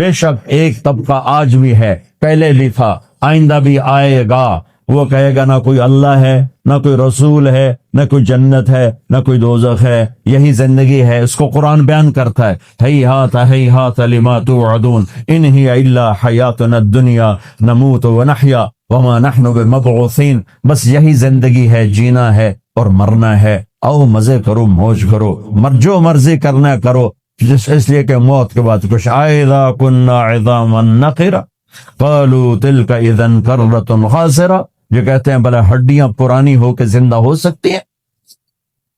بے شک ایک طبقہ آج بھی ہے، پہلے بھی تھا، آئندہ بھی آئے گا، وہ کہے گا نہ کوئی اللہ ہے، نہ کوئی رسول ہے، نہ کوئی جنت ہے، نہ کوئی دوزخ ہے، یہی زندگی ہے۔ اس کو قرآن بیان کرتا ہے، ہیہات ہیہات لما توعدون ان ہی الا حیاتنا الدنیا نموت ونحیا وما نحن بمبعوثین، بس یہی زندگی ہے، جینا ہے اور مرنا ہے، آؤ مزے کرو، موج کرو، جو مرضی کرنا کرو، اس لیے کہ موت کے بعد کچھ اذا كنا عظاما نخرا قالوا تلك اذا كرة خاسرة، جو کہتے ہیں بھلا ہڈیاں پرانی ہو کے زندہ ہو سکتی ہیں؟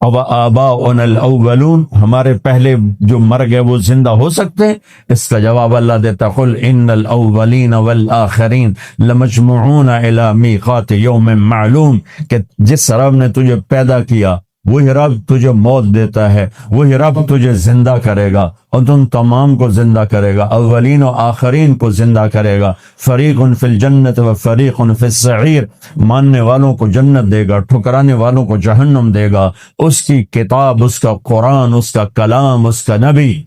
اب آباؤنا الاولون، ہمارے پہلے جو مر گئے وہ زندہ ہو سکتے ہیں؟ اس کا جواب اللہ دیتا، قل ان الاولین والآخرین لمجموعون الی میقات یوم معلوم، کہ جس رب نے تجھے پیدا کیا وہی رب تجھے موت دیتا ہے، وہی رب تجھے زندہ کرے گا اور تم تمام کو زندہ کرے گا، اولین و آخرین کو زندہ کرے گا۔ فریق فی الجنت و فریق فی السعیر، ماننے والوں کو جنت دے گا، ٹھکرانے والوں کو جہنم دے گا۔ اس کی کتاب، اس کا قرآن، اس کا کلام، اس کا نبی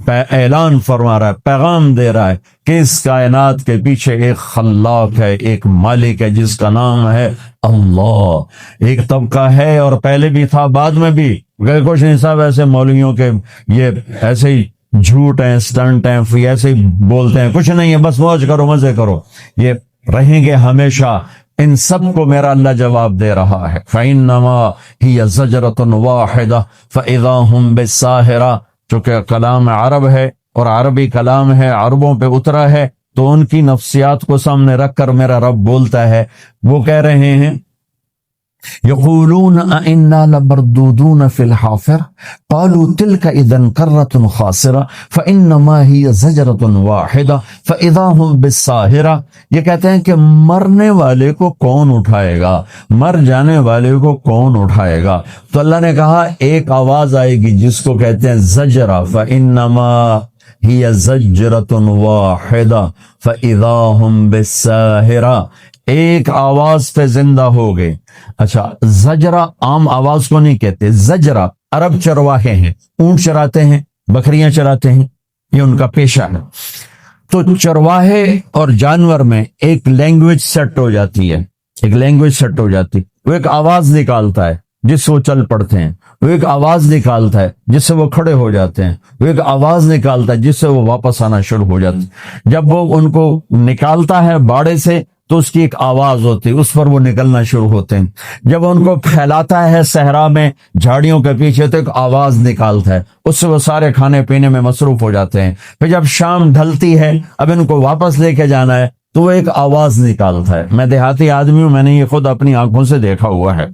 اعلان فرما رہا ہے، پیغام دے رہا ہے کہ اس کائنات کے پیچھے ایک خلاق ہے، ایک مالک ہے جس کا نام ہے اللہ۔ ایک طبقہ ہے اور پہلے بھی تھا، بعد میں بھی، کچھ نہیں صاحب ایسے مولویوں کے یہ ایسے ہی جھوٹ ہیں، سٹنٹ ہیں، ایسے ہی بولتے ہیں، کچھ نہیں ہے، بس موج کرو، مزے کرو، یہ رہیں گے ہمیشہ۔ ان سب کو میرا اللہ جواب دے رہا ہے، فَإِنَّمَا هِيَ زَجْرَةٌ وَاحِدَةٌ فَإِذَا هُمْ بِالسَّاهِرَةِ، چونکہ کلام عرب ہے اور عربی کلام ہے، عربوں پہ اترا ہے، تو ان کی نفسیات کو سامنے رکھ کر میرا رب بولتا ہے۔ وہ کہہ رہے ہیں یقولون اِنَّا لَمَرْدُودُونَ فِي الْحَافِرَةِ قَالُوا تِلْكَ إِذًا كَرَّةٌ خَاسِرَةٌ فَإِنَّمَا هِيَ زَجْرَةٌ وَاحِدَةٌ فَإِذَا هُمْ بِالسَّاهِرَةِ، یہ کہتے ہیں کہ مرنے والے کو کون اٹھائے گا، مر جانے والے کو کون اٹھائے گا؟ تو اللہ نے کہا ایک آواز آئے گی جس کو کہتے ہیں زجرہ، فَإِنَّمَا هِيَ زَجْرَةٌ وَاحِدَةٌ فَإِذَا هُمْ بِالسَّاهِرَةِ، ایک آواز پہ زندہ ہو گئے۔ اچھا، زجرہ عام آواز کو نہیں کہتے، زجرہ عرب چرواہے ہیں، اونٹ چراتے ہیں، بکریاں چراتے ہیں، یہ ان کا پیشہ ہے۔ تو چرواہے اور جانور میں ایک لینگویج سیٹ ہو جاتی ہے، ایک لینگویج سیٹ ہو جاتی، وہ ایک آواز نکالتا ہے جس سے وہ چل پڑتے ہیں، وہ ایک آواز نکالتا ہے جس سے وہ کھڑے ہو جاتے ہیں، وہ ایک آواز نکالتا ہے جس سے وہ واپس آنا شروع ہو جاتے ہیں۔ جب وہ ان کو نکالتا ہے باڑے سے تو اس کی ایک آواز ہوتی ہے، اس پر وہ نکلنا شروع ہوتے ہیں۔ جب ان کو پھیلاتا ہے صحرا میں جھاڑیوں کے پیچھے تو ایک آواز نکالتا ہے، اس سے وہ سارے کھانے پینے میں مصروف ہو جاتے ہیں۔ پھر جب شام ڈھلتی ہے، اب ان کو واپس لے کے جانا ہے تو وہ ایک آواز نکالتا ہے۔ میں دیہاتی آدمی ہوں، میں نے یہ خود اپنی آنکھوں سے دیکھا ہوا ہے۔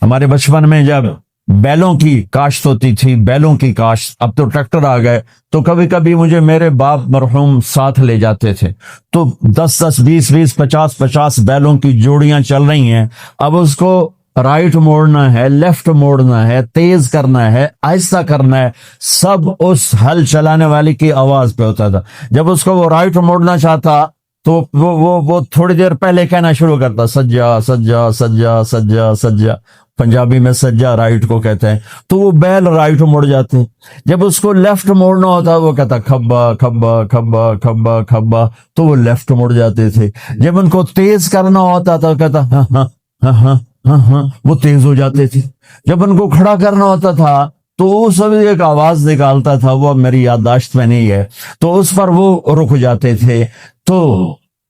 ہمارے بچپن میں جب بیلوں کی کاشت ہوتی تھی، بیلوں کی کاشت، اب تو ٹریکٹر آ گئے، تو کبھی کبھی مجھے میرے باپ مرحوم ساتھ لے جاتے تھے، تو 10 20 20 50 بیلوں کی جوڑیاں چل رہی ہیں، اب اس کو رائٹ موڑنا ہے، لیفٹ موڑنا ہے، تیز کرنا ہے، آہستہ کرنا ہے، سب اس ہل چلانے والے کی آواز پہ ہوتا تھا۔ جب اس کو وہ رائٹ موڑنا چاہتا تو وہ تھوڑی دیر پہلے کہنا شروع کرتا، سجا سجا سجا سجا سجا، پنجابی میں سجا رائٹ کو کہتے ہیں، تو وہ بیل رائٹ مڑ جاتے ہیں۔ جب اس کو لیفٹ موڑنا ہوتا وہ کہتا کھبا کھبا کھبا کھبا کھبا، تو وہ لیفٹ مڑ جاتے تھے۔ جب ان کو تیز کرنا ہوتا تھا کہتا ہاں ہاں ہاں ہاں ہاں ہاں، وہ تیز ہو جاتے تھے۔ جب ان کو کھڑا کرنا ہوتا تھا تو وہ سب ایک آواز نکالتا تھا، وہ میری یادداشت میں نہیں ہے، تو اس پر وہ رک جاتے تھے۔ تو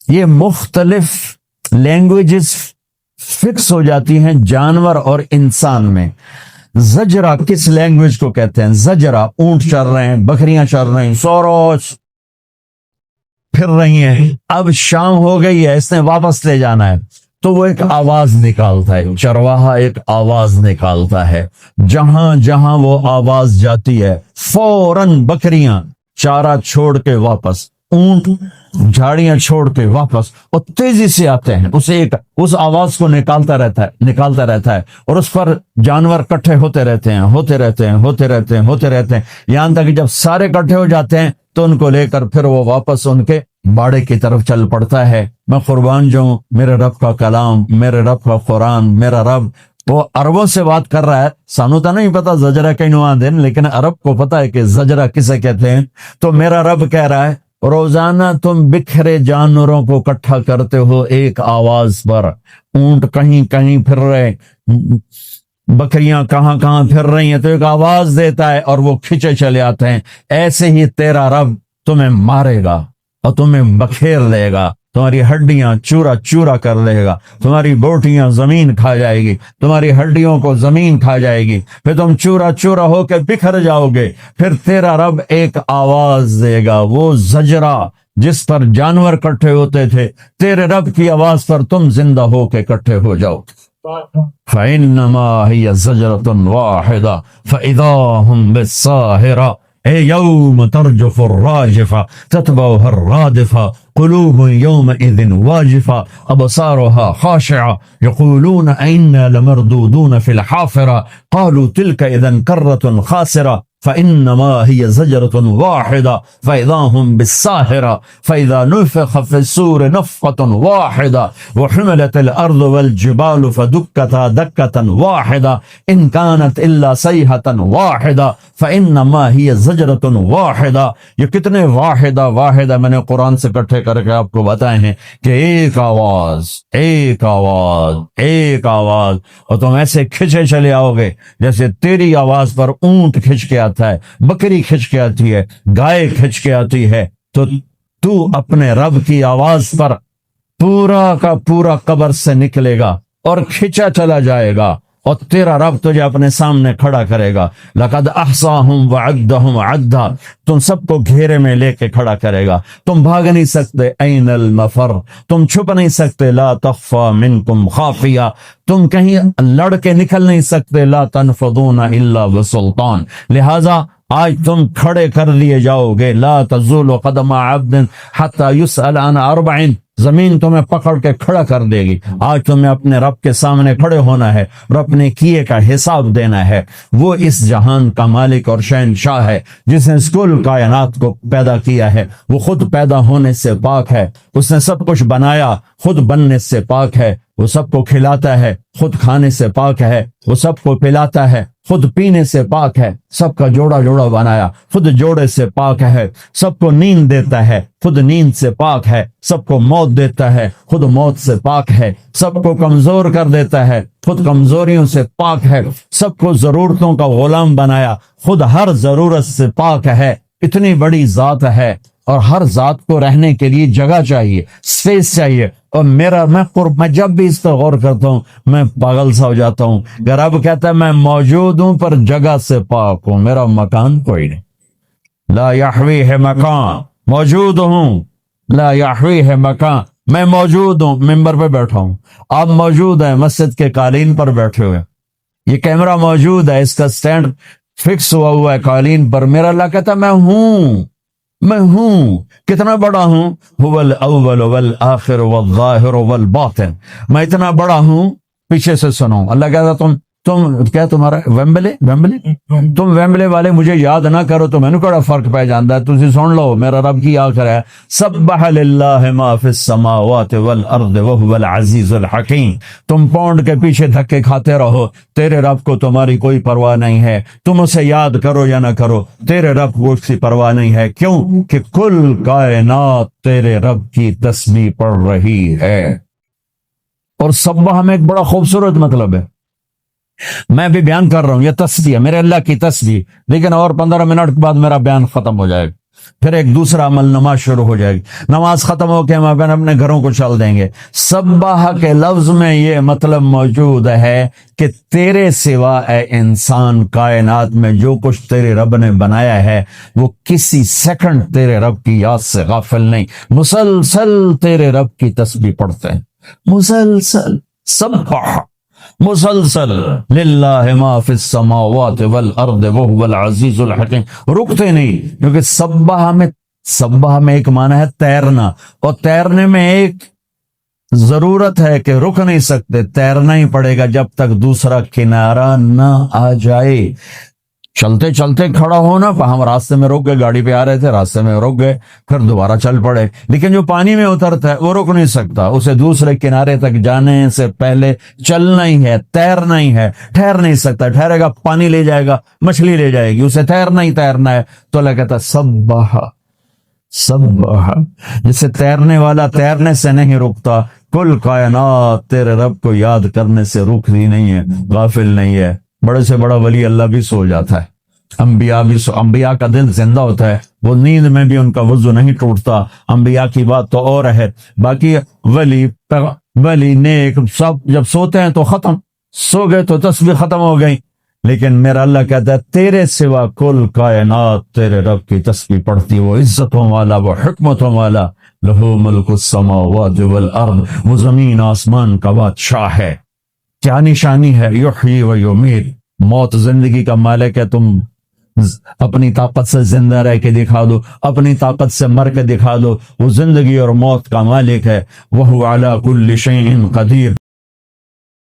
یہ مختلف لینگویجز فکس ہو جاتی ہیں جانور اور انسان میں۔ زجرہ کس لینگویج کو کہتے ہیں؟ زجرہ اونٹ چل رہے ہیں، بکریاں چل رہی ہیں، سوروس پھر رہی ہیں، اب شام ہو گئی ہے، اس نے واپس لے جانا ہے، تو وہ ایک آواز نکالتا ہے، چرواہا ایک آواز نکالتا ہے، جہاں جہاں وہ آواز جاتی ہے فوراً بکریاں چارہ چھوڑ کے واپس، اونٹ جھاڑیاں چھوڑ کے واپس، اور تیزی سے آتے ہیں، اس آواز کو نکالتا رہتا ہے، اور اس پر جانور کٹھے ہوتے رہتے ہیں، یہاں تک کہ جب سارے کٹھے ہو جاتے ہیں تو ان کو لے کر پھر وہ واپس ان کے باڑے کی طرف چل پڑتا ہے۔ میں قربان جاؤں، میرے رب کا کلام، میرے رب کا قرآن، میرا رب وہ عربوں سے بات کر رہا ہے، سانو تو نہیں پتا زجرہ کینوں آندے، لیکن عرب کو پتا ہے کہ زجرہ کسے کہتے ہیں۔ تو میرا رب کہہ رہا ہے روزانہ تم بکھرے جانوروں کو اکٹھا کرتے ہو ایک آواز پر. اونٹ کہیں کہیں پھر رہے، بکریاں کہاں کہاں پھر رہی ہیں، تو ایک آواز دیتا ہے اور وہ کھچے چلے آتے ہیں. ایسے ہی تیرا رب تمہیں مارے گا اور تمہیں بکھیر لے گا، تمہاری ہڈیاں چورا چورا کر لے گا، تمہاری بوٹیاں زمین کھا جائے گی، تمہاری ہڈیوں کو زمین کھا جائے گی، پھر تم چورا چورا ہو کے بکھر جاؤ گے. پھر تیرا رب ایک آواز دے گا، وہ زجرہ جس پر جانور کٹھے ہوتے تھے، تیرے رب کی آواز پر تم زندہ ہو کے کٹھے ہو جاؤ. فَإِنَّمَا هِيَ زَجْرَةٌ وَاحِدَةٌ فَإِذَا هُمْ بِالسَّاهِرَةِ. اے یوم ترجف الراجفة تتبعها الرادفة قلوب يومئذ واجفة أبصارها خاشعة يقولون أئنا لمردودون في الحافرة قالوا تلك إذا كرة خاسرة فإنما هي زجرة واحدة فإذا هم بالساهرة فإذا نفخ في الصور نفخة واحدة وحملت الأرض والجبال فدكتا دكة واحدة إن كانت إلا صيحة واحدة فإنما هي زجرة واحدة. یہ کتنے واحدہ واحدہ میں نے قرآن سے اکٹھے کر کے آپ کو بتائے ہیں کہ ایک آواز ایک آواز ایک آواز، اور تم ایسے کھچے چلے آؤ گے جیسے تیری آواز پر اونٹ کھچ کے آتا ہے، بکری کھچ کے آتی ہے، گائے کھچ کے آتی ہے. تو اپنے رب کی آواز پر پورا کا پورا قبر سے نکلے گا اور کھچا چلا جائے گا، اور تیرا رب تجھے اپنے سامنے کھڑا کرے گا. لقد احصاہم وعدہم عدا، تم سب کو گھیرے میں لے کے کھڑا کرے گا. تم بھاگ نہیں سکتے، این المفر، تم چھپ نہیں سکتے، لا تخفى منکم خافیہ، تم کہیں لڑ کے نکل نہیں سکتے، لا تنفضون الا بسلطان. لہذا آج تم کھڑے کر لیے جاؤ گے. لا تزول قدم عبد حتى يسأل عن 4، زمین تمہیں پکڑ کے کھڑا کر دے گی. آج تمہیں اپنے رب کے سامنے کھڑے ہونا ہے اور اپنے کیے کا حساب دینا ہے. وہ اس جہان کا مالک اور شہنشاہ ہے جس نے اس کل کائنات کو پیدا کیا ہے. وہ خود پیدا ہونے سے پاک ہے، اس نے سب کچھ بنایا، خود بننے سے پاک ہے. وہ سب کو کھلاتا ہے، خود کھانے سے پاک ہے. وہ سب کو پلاتا ہے، خود پینے سے پاک ہے. سب کا جوڑا جوڑا بنایا، خود جوڑے سے پاک ہے. سب کو نیند دیتا ہے، خود نیند سے پاک ہے. سب کو موت دیتا ہے، خود موت سے پاک ہے. سب کو کمزور کر دیتا ہے، خود کمزوریوں سے پاک ہے. سب کو ضرورتوں کا غلام بنایا، خود ہر ضرورت سے پاک ہے. اتنی بڑی ذات ہے، اور ہر ذات کو رہنے کے لیے جگہ چاہیے، اسپیس چاہیے. اور میں جب بھی اس پر غور کرتا ہوں میں پاگل سا ہو جاتا ہوں. رب کہتا ہے میں موجود ہوں پر جگہ سے پاک ہوں، میرا مکان کوئی نہیں. لا یحوی ہے مکان، موجود ہوں. لا یحوی ہے مکان، میں موجود ہوں، ممبر پہ بیٹھا ہوں، آپ موجود ہیں مسجد کے قالین پر بیٹھے ہوئے، یہ کیمرہ موجود ہے، اس کا سٹینڈ فکس ہوا ہے قالین پر. میرا اللہ کہتا ہے میں ہوں. کتنا بڑا ہوں؟ هو الاول والآخر والظاہر والباطن، میں اتنا بڑا ہوں. پیچھے سے سنو، اللہ کہتا تم کیا تمہارا ویمبلے تم ویمبلے والے مجھے یاد نہ کرو تو میں نے کہڑا فرق پہ جاندا ہے. تسی سن لو میرا رب کی آخر ہے سبح للہ ما فی السماوات والارض وهو العزیز الحکیم. تم پونڈ کے پیچھے دھکے کھاتے رہو، تیرے رب کو تمہاری کوئی پرواہ نہیں ہے. تم اسے یاد کرو یا نہ کرو، تیرے رب کو اس کی پرواہ نہیں ہے. کیوں کہ کل کائنات تیرے رب کی تسبیح پڑھ رہی ہے. اور سبح میں ایک بڑا خوبصورت مطلب ہے، میں بھی بیان کر رہا ہوں، یہ تسبیح ہے، میرے اللہ کی تسبیح. لیکن اور 15 منٹ کے بعد میرا بیان ختم ہو جائے گا، پھر ایک دوسرا عمل نماز شروع ہو جائے گی. نماز ختم ہو کے ہم اپنے گھروں کو چل دیں گے. سبح کے لفظ میں یہ مطلب موجود ہے کہ تیرے سوا اے انسان کائنات میں جو کچھ تیرے رب نے بنایا ہے وہ کسی سیکنڈ تیرے رب کی یاد سے غافل نہیں، مسلسل تیرے رب کی تسبیح پڑھتے ہیں، مسلسل. سبح مسلسل للہ ما فی السماوات والارض وهو العزیز الحکیم، رکتے نہیں. کیونکہ سبح میں ایک معنی ہے تیرنا، اور تیرنے میں ایک ضرورت ہے کہ رک نہیں سکتے، تیرنا ہی پڑے گا جب تک دوسرا کنارہ نہ آ جائے. چلتے چلتے کھڑا ہونا، ہم راستے میں رک گئے، گاڑی پہ آ رہے تھے، راستے میں رک گئے، پھر دوبارہ چل پڑے. لیکن جو پانی میں اترتا ہے وہ رک نہیں سکتا، اسے دوسرے کنارے تک جانے سے پہلے چلنا ہی ہے، تیرنا ہی ہے، ٹھہر نہیں سکتا. ٹھہرے گا پانی لے جائے گا، مچھلی لے جائے گی، اسے تیرنا ہی تیرنا ہے. تو اللہ کہتا سبح سبح، جسے تیرنے والا تیرنے سے نہیں رکتا، کل کائنات تیرے رب کو یاد کرنے سے رکتی نہیں ہے، غافل نہیں ہے۔ بڑے سے بڑا ولی اللہ بھی سو جاتا ہے، انبیاء کا دل زندہ ہوتا ہے، وہ نیند میں بھی ان کا وضو نہیں ٹوٹتا۔ انبیاء کی بات تو اور ہے، باقی ولی نیک سب جب سوتے ہیں تو ختم، سو گئے تو تسبیح ختم ہو گئی، لیکن میرا اللہ کہتا ہے تیرے سوا کل کائنات تیرے رب کی تسبیح پڑھتی، وہ عزتوں والا، وہ حکمتوں والا، لہو ملک السماوات والارض، وہ زمین آسمان کا بادشاہ ہے۔ کیا نشانی ہے؟ یحیی و یمیت، موت زندگی کا مالک ہے۔ تم اپنی طاقت سے زندہ رہ کے دکھا دو، اپنی طاقت سے مر کے دکھا دو، وہ زندگی اور موت کا مالک ہے۔ وَهُوَ عَلَى كُلِّ شَيْءٍ قَدِيرٌ۔